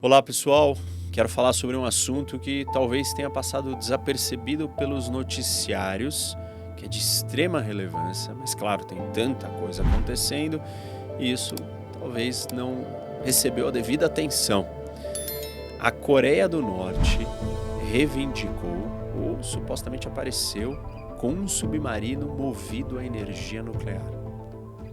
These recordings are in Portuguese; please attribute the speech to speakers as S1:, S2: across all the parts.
S1: Olá pessoal, quero falar sobre um assunto que talvez tenha passado desapercebido pelos noticiários, que é de extrema relevância, mas claro, tem tanta coisa acontecendo e isso talvez não recebeu a devida atenção. A Coreia do Norte reivindicou ou supostamente apareceu com um submarino movido a energia nuclear.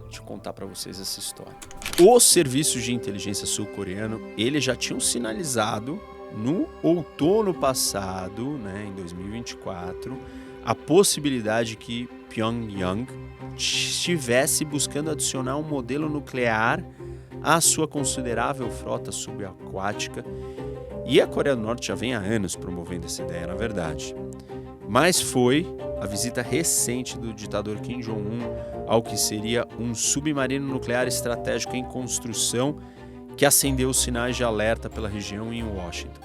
S1: Deixa eu contar para vocês essa história. Os serviços de inteligência sul-coreano, eles já tinham sinalizado no outono passado, em 2024, a possibilidade que Pyongyang estivesse buscando adicionar um modelo nuclear à sua considerável frota subaquática. E a Coreia do Norte já vem há anos promovendo essa ideia, na verdade. Mas foi a visita recente do ditador Kim Jong-un ao que seria um submarino nuclear estratégico em construção que acendeu os sinais de alerta pela região em Washington.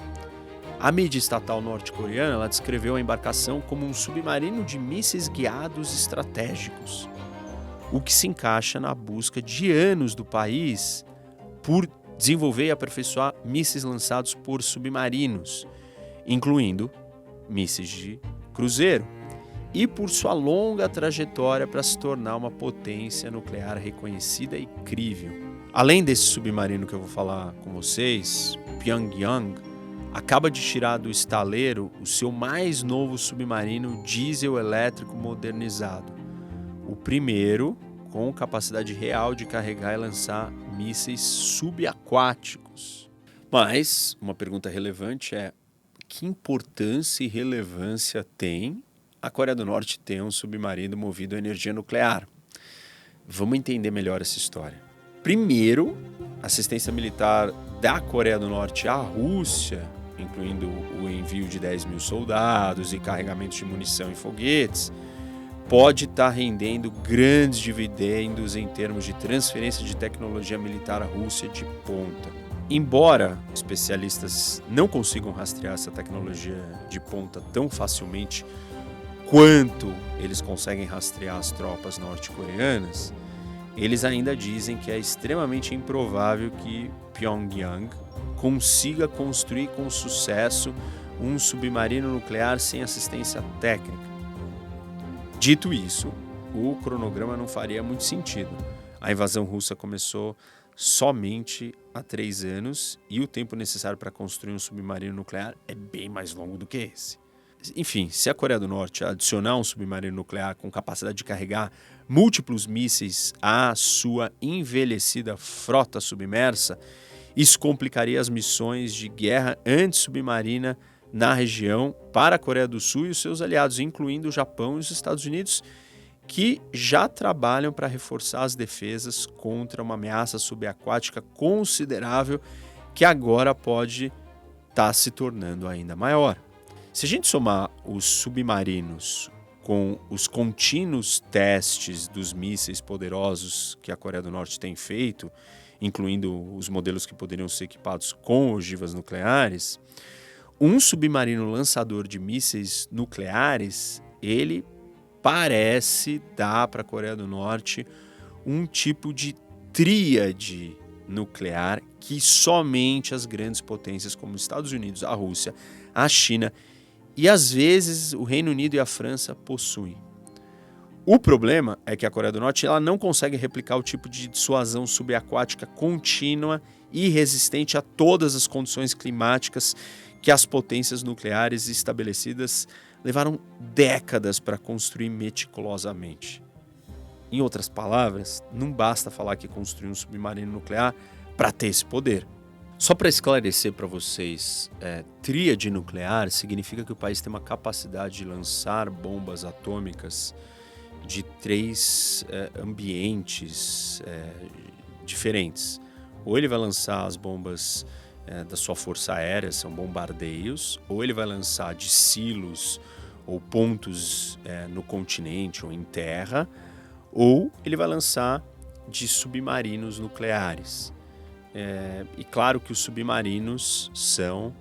S1: A mídia estatal norte-coreana ela descreveu a embarcação como um submarino de mísseis guiados estratégicos, o que se encaixa na busca de anos do país por desenvolver e aperfeiçoar mísseis lançados por submarinos, incluindo mísseis de cruzeiro, e por sua longa trajetória para se tornar uma potência nuclear reconhecida e crível. Além desse submarino que eu vou falar com vocês, Pyongyang acaba de tirar do estaleiro o seu mais novo submarino diesel elétrico modernizado, o primeiro com capacidade real de carregar e lançar mísseis subaquáticos. Mas uma pergunta relevante é: que importância e relevância tem a Coreia do Norte ter um submarino movido a energia nuclear? Vamos entender melhor essa história. Primeiro, a assistência militar da Coreia do Norte à Rússia, incluindo o envio de 10 mil soldados e carregamentos de munição e foguetes, pode estar rendendo grandes dividendos em termos de transferência de tecnologia militar à Rússia de ponta. Embora especialistas não consigam rastrear essa tecnologia de ponta tão facilmente quanto eles conseguem rastrear as tropas norte-coreanas, eles ainda dizem que é extremamente improvável que Pyongyang consiga construir com sucesso um submarino nuclear sem assistência técnica. Dito isso, o cronograma não faria muito sentido. A invasão russa começou somente há 3 anos e o tempo necessário para construir um submarino nuclear é bem mais longo do que esse. Enfim, se a Coreia do Norte adicionar um submarino nuclear com capacidade de carregar múltiplos mísseis à sua envelhecida frota submersa, isso complicaria as missões de guerra antissubmarina na região para a Coreia do Sul e os seus aliados, incluindo o Japão e os Estados Unidos, que já trabalham para reforçar as defesas contra uma ameaça subaquática considerável que agora pode estar se tornando ainda maior. Se a gente somar os submarinos com os contínuos testes dos mísseis poderosos que a Coreia do Norte tem feito, incluindo os modelos que poderiam ser equipados com ogivas nucleares, um submarino lançador de mísseis nucleares, ele parece dar para a Coreia do Norte um tipo de tríade nuclear que somente as grandes potências como os Estados Unidos, a Rússia, a China e às vezes o Reino Unido e a França possuem. O problema é que a Coreia do Norte ela não consegue replicar o tipo de dissuasão subaquática contínua e resistente a todas as condições climáticas que as potências nucleares estabelecidas levaram décadas para construir meticulosamente. Em outras palavras, não basta falar que construiu um submarino nuclear para ter esse poder. Só para esclarecer para vocês, tríade nuclear significa que o país tem uma capacidade de lançar bombas atômicas de 3 ambientes diferentes. Ou ele vai lançar as bombas da sua força aérea, são bombardeios, ou ele vai lançar de silos ou pontos no continente ou em terra, ou ele vai lançar de submarinos nucleares. E claro que os submarinos são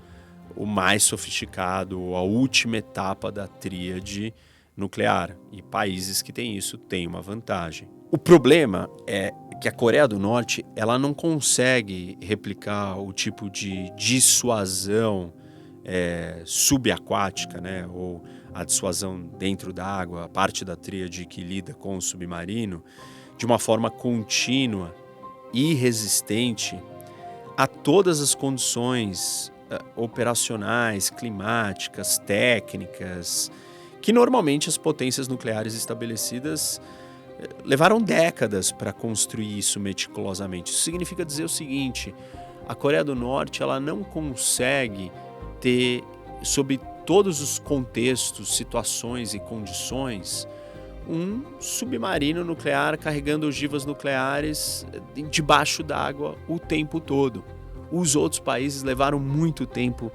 S1: o mais sofisticado, a última etapa da tríade nuclear, e países que têm isso têm uma vantagem. O problema é que a Coreia do Norte ela não consegue replicar o tipo de dissuasão subaquática, né, ou a dissuasão dentro da água, a parte da tríade que lida com o submarino, de uma forma contínua e resistente a todas as condições operacionais, climáticas, técnicas, que normalmente as potências nucleares estabelecidas levaram décadas para construir isso meticulosamente. Isso significa dizer o seguinte: a Coreia do Norte ela não consegue ter, sob todos os contextos, situações e condições, um submarino nuclear carregando ogivas nucleares debaixo d'água o tempo todo. Os outros países levaram muito tempo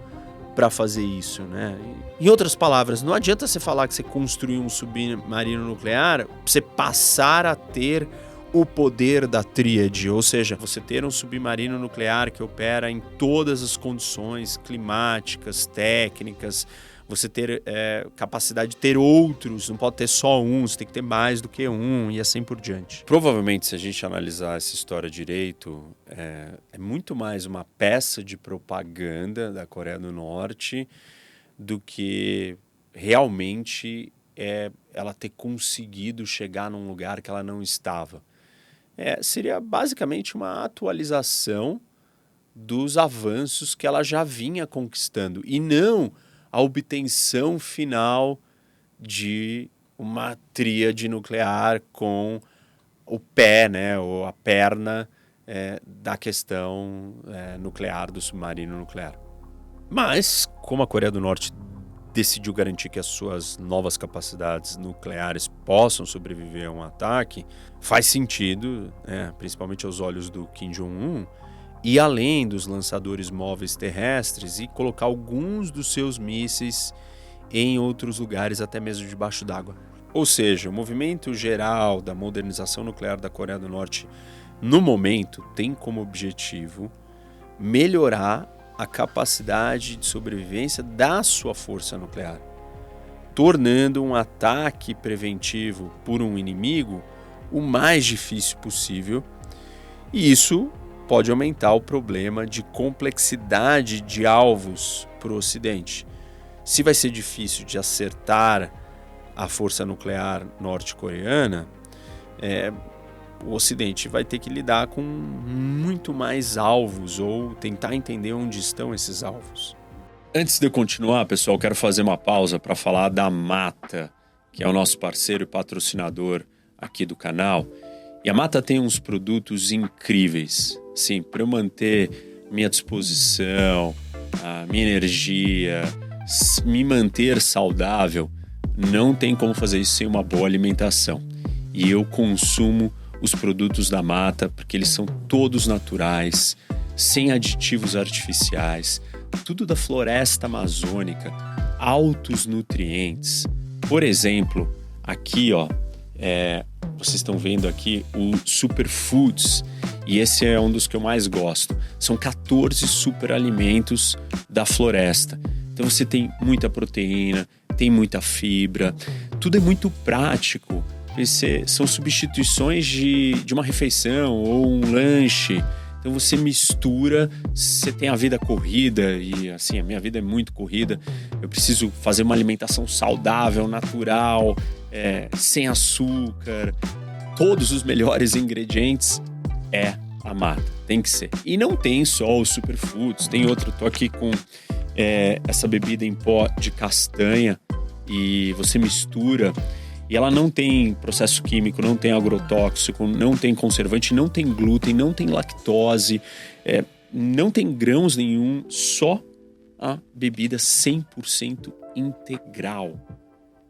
S1: para fazer isso, né? Em outras palavras, não adianta você falar que você construiu um submarino nuclear para você passar a ter o poder da tríade, ou seja, você ter um submarino nuclear que opera em todas as condições climáticas, técnicas, você ter capacidade de ter outros, não pode ter só um, você tem que ter mais do que um e assim por diante. Provavelmente, se a gente analisar essa história direito, é muito mais uma peça de propaganda da Coreia do Norte do que realmente ela ter conseguido chegar num lugar que ela não estava. Seria basicamente uma atualização dos avanços que ela já vinha conquistando e não a obtenção final de uma tríade nuclear com o pé, né, ou a perna da questão nuclear, do submarino nuclear. Mas, como a Coreia do Norte decidiu garantir que as suas novas capacidades nucleares possam sobreviver a um ataque, faz sentido, principalmente aos olhos do Kim Jong-un, ir além dos lançadores móveis terrestres e colocar alguns dos seus mísseis em outros lugares, até mesmo debaixo d'água. Ou seja, o movimento geral da modernização nuclear da Coreia do Norte, no momento, tem como objetivo melhorar a capacidade de sobrevivência da sua força nuclear, tornando um ataque preventivo por um inimigo o mais difícil possível, e isso pode aumentar o problema de complexidade de alvos para o Ocidente. Se vai ser difícil de acertar a força nuclear norte-coreana, o Ocidente vai ter que lidar com muito mais alvos ou tentar entender onde estão esses alvos. Antes de eu continuar, pessoal, quero fazer uma pausa para falar da Mata, que é o nosso parceiro e patrocinador aqui do canal. E a Mata tem uns produtos incríveis. Sim, para eu manter minha disposição, a minha energia, me manter saudável, não tem como fazer isso sem uma boa alimentação. E eu consumo os produtos da Mata porque eles são todos naturais, sem aditivos artificiais, tudo da floresta amazônica, altos nutrientes. Por exemplo, aqui, vocês estão vendo aqui o Superfoods, e esse é um dos que eu mais gosto. São 14 superalimentos da floresta. Então você tem muita proteína, tem muita fibra, tudo é muito prático. São substituições de uma refeição ou um lanche. Então você mistura, você tem a vida corrida, e assim, a minha vida é muito corrida. Eu preciso fazer uma alimentação saudável, natural, sem açúcar, todos os melhores ingredientes. A Mata, tem que ser. E não tem só os superfoods, tem outro. Tô aqui com essa bebida em pó de castanha, e você mistura, e ela não tem processo químico, não tem agrotóxico, não tem conservante, não tem glúten, não tem lactose, não tem grãos nenhum, só a bebida 100% integral.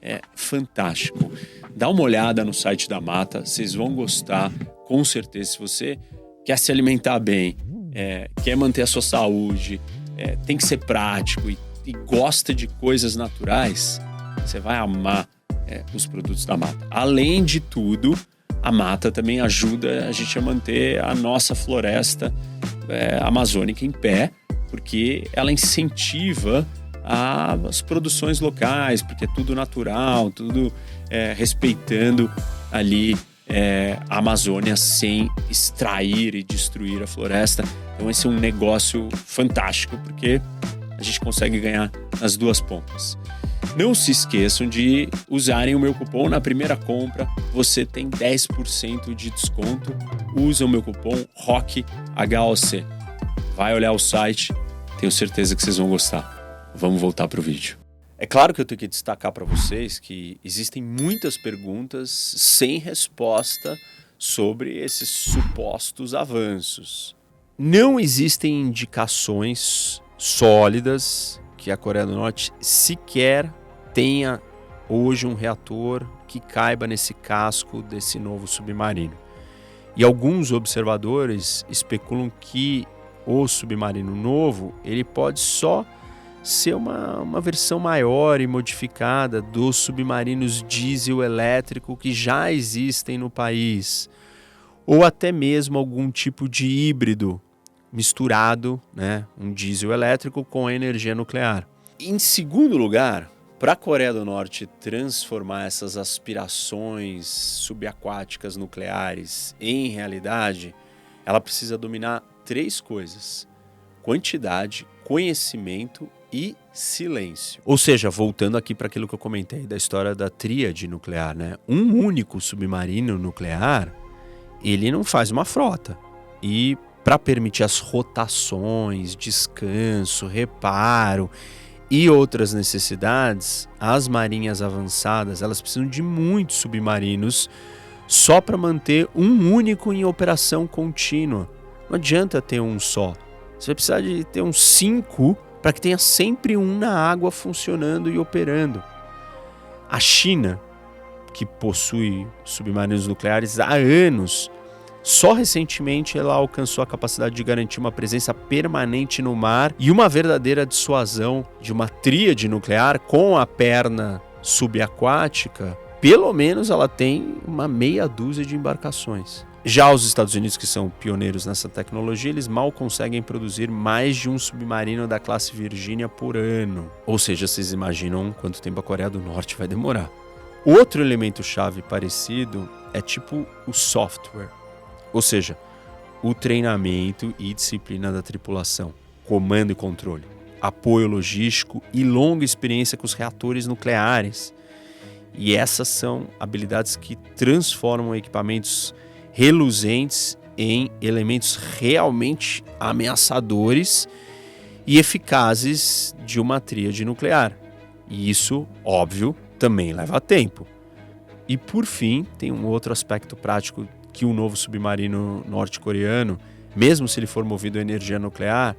S1: É fantástico. Dá uma olhada no site da Mata, vocês vão gostar, com certeza. Se você quer se alimentar bem, quer manter a sua saúde, tem que ser prático e gosta de coisas naturais, você vai amar os produtos da Mata. Além de tudo, a Mata também ajuda a gente a manter a nossa floresta amazônica em pé, porque ela incentiva as produções locais, porque é tudo natural, tudo respeitando ali a Amazônia sem extrair e destruir a floresta. Então esse é um negócio fantástico, porque a gente consegue ganhar nas duas pontas. Não se esqueçam de usarem o meu cupom na primeira compra. Você tem 10% de desconto. Usa o meu cupom ROCK. Vai olhar o site. Tenho certeza que vocês vão gostar. Vamos voltar para o vídeo. É claro que eu tenho que destacar para vocês que existem muitas perguntas sem resposta sobre esses supostos avanços. Não existem indicações sólidas que a Coreia do Norte sequer tenha hoje um reator que caiba nesse casco desse novo submarino. E alguns observadores especulam que o submarino novo ele pode só ser uma versão maior e modificada dos submarinos diesel elétrico que já existem no país, ou até mesmo algum tipo de híbrido misturado, né, um diesel elétrico com a energia nuclear. Em segundo lugar, para a Coreia do Norte transformar essas aspirações subaquáticas nucleares em realidade, ela precisa dominar 3 coisas: quantidade, conhecimento e silêncio. Ou seja, voltando aqui para aquilo que eu comentei da história da tríade nuclear, né? Um único submarino nuclear, ele não faz uma frota. E para permitir as rotações, descanso, reparo e outras necessidades, as marinhas avançadas, elas precisam de muitos submarinos só para manter um único em operação contínua. Não adianta ter um só. Você vai precisar de ter uns 5 para que tenha sempre um na água funcionando e operando. A China, que possui submarinos nucleares há anos, só recentemente ela alcançou a capacidade de garantir uma presença permanente no mar e uma verdadeira dissuasão de uma tríade nuclear com a perna subaquática. Pelo menos ela tem uma meia dúzia de embarcações. Já os Estados Unidos, que são pioneiros nessa tecnologia, eles mal conseguem produzir mais de um submarino da classe Virginia por ano. Ou seja, vocês imaginam quanto tempo a Coreia do Norte vai demorar. Outro elemento-chave parecido é tipo o software. Ou seja, o treinamento e disciplina da tripulação, comando e controle, apoio logístico e longa experiência com os reatores nucleares. E essas são habilidades que transformam equipamentos reluzentes em elementos realmente ameaçadores e eficazes de uma tríade nuclear. E isso, óbvio, também leva tempo. E por fim, tem um outro aspecto prático que o novo submarino norte-coreano, mesmo se ele for movido a energia nuclear,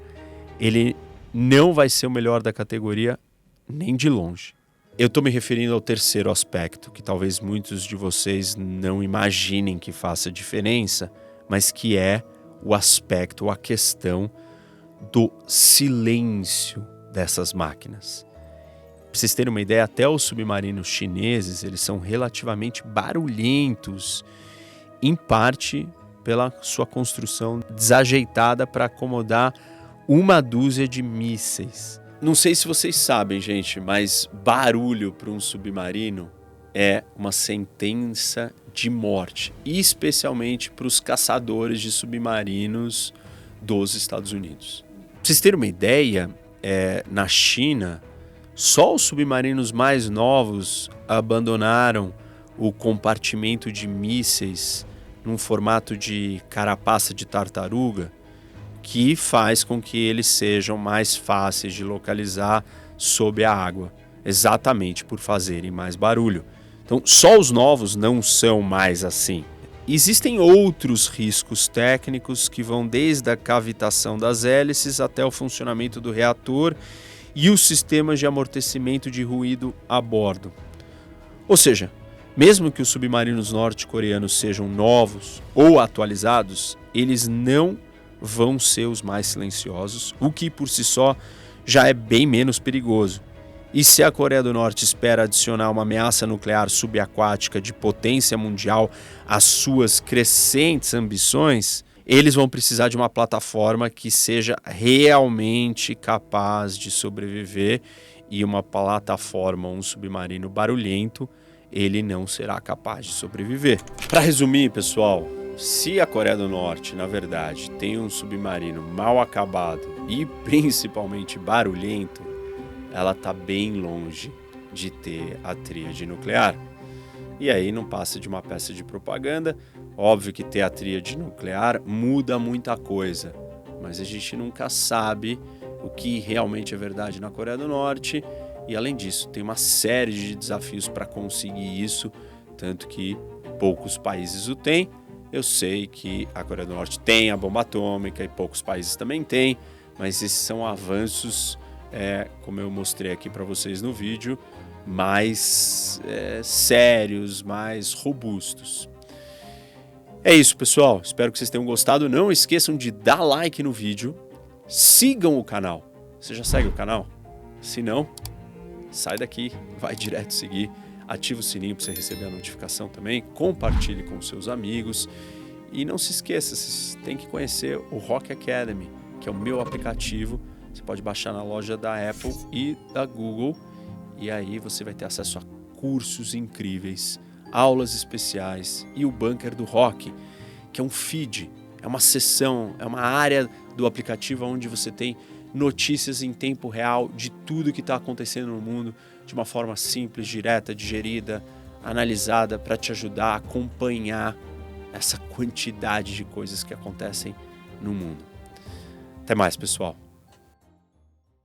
S1: ele não vai ser o melhor da categoria nem de longe. Eu estou me referindo ao terceiro aspecto, que talvez muitos de vocês não imaginem que faça diferença, mas que é o aspecto, a questão do silêncio dessas máquinas. Para vocês terem uma ideia, até os submarinos chineses, eles são relativamente barulhentos, em parte pela sua construção desajeitada para acomodar uma dúzia de mísseis. Não sei se vocês sabem, gente, mas barulho para um submarino é uma sentença de morte, especialmente para os caçadores de submarinos dos Estados Unidos. Para vocês terem uma ideia, na China, só os submarinos mais novos abandonaram o compartimento de mísseis num formato de carapaça de tartaruga, que faz com que eles sejam mais fáceis de localizar sob a água, exatamente por fazerem mais barulho. Então, só os novos não são mais assim. Existem outros riscos técnicos que vão desde a cavitação das hélices até o funcionamento do reator e os sistemas de amortecimento de ruído a bordo. Ou seja, mesmo que os submarinos norte-coreanos sejam novos ou atualizados, eles não vão ser os mais silenciosos, o que por si só já é bem menos perigoso. E se a Coreia do Norte espera adicionar uma ameaça nuclear subaquática de potência mundial às suas crescentes ambições, eles vão precisar de uma plataforma que seja realmente capaz de sobreviver, e uma plataforma, um submarino barulhento, ele não será capaz de sobreviver. Para resumir, pessoal, se a Coreia do Norte, na verdade, tem um submarino mal acabado e principalmente barulhento, ela está bem longe de ter a tríade nuclear. E aí não passa de uma peça de propaganda. Óbvio que ter a tríade nuclear muda muita coisa, mas a gente nunca sabe o que realmente é verdade na Coreia do Norte. E além disso, tem uma série de desafios para conseguir isso, tanto que poucos países o têm. Eu sei que a Coreia do Norte tem a bomba atômica e poucos países também têm, mas esses são avanços, como eu mostrei aqui para vocês no vídeo, mais sérios, mais robustos. É isso, pessoal. Espero que vocês tenham gostado. Não esqueçam de dar like no vídeo. Sigam o canal. Você já segue o canal? Se não, sai daqui, vai direto seguir. Ativa o sininho para você receber a notificação também. Compartilhe com seus amigos. E não se esqueça, vocês têm que conhecer o Rock Academy, que é o meu aplicativo. Você pode baixar na loja da Apple e da Google. E aí você vai ter acesso a cursos incríveis, aulas especiais e o Bunker do Rock, que é um feed, é uma seção, é uma área do aplicativo onde você tem notícias em tempo real de tudo que está acontecendo no mundo, de uma forma simples, direta, digerida, analisada, para te ajudar a acompanhar essa quantidade de coisas que acontecem no mundo. Até mais, pessoal.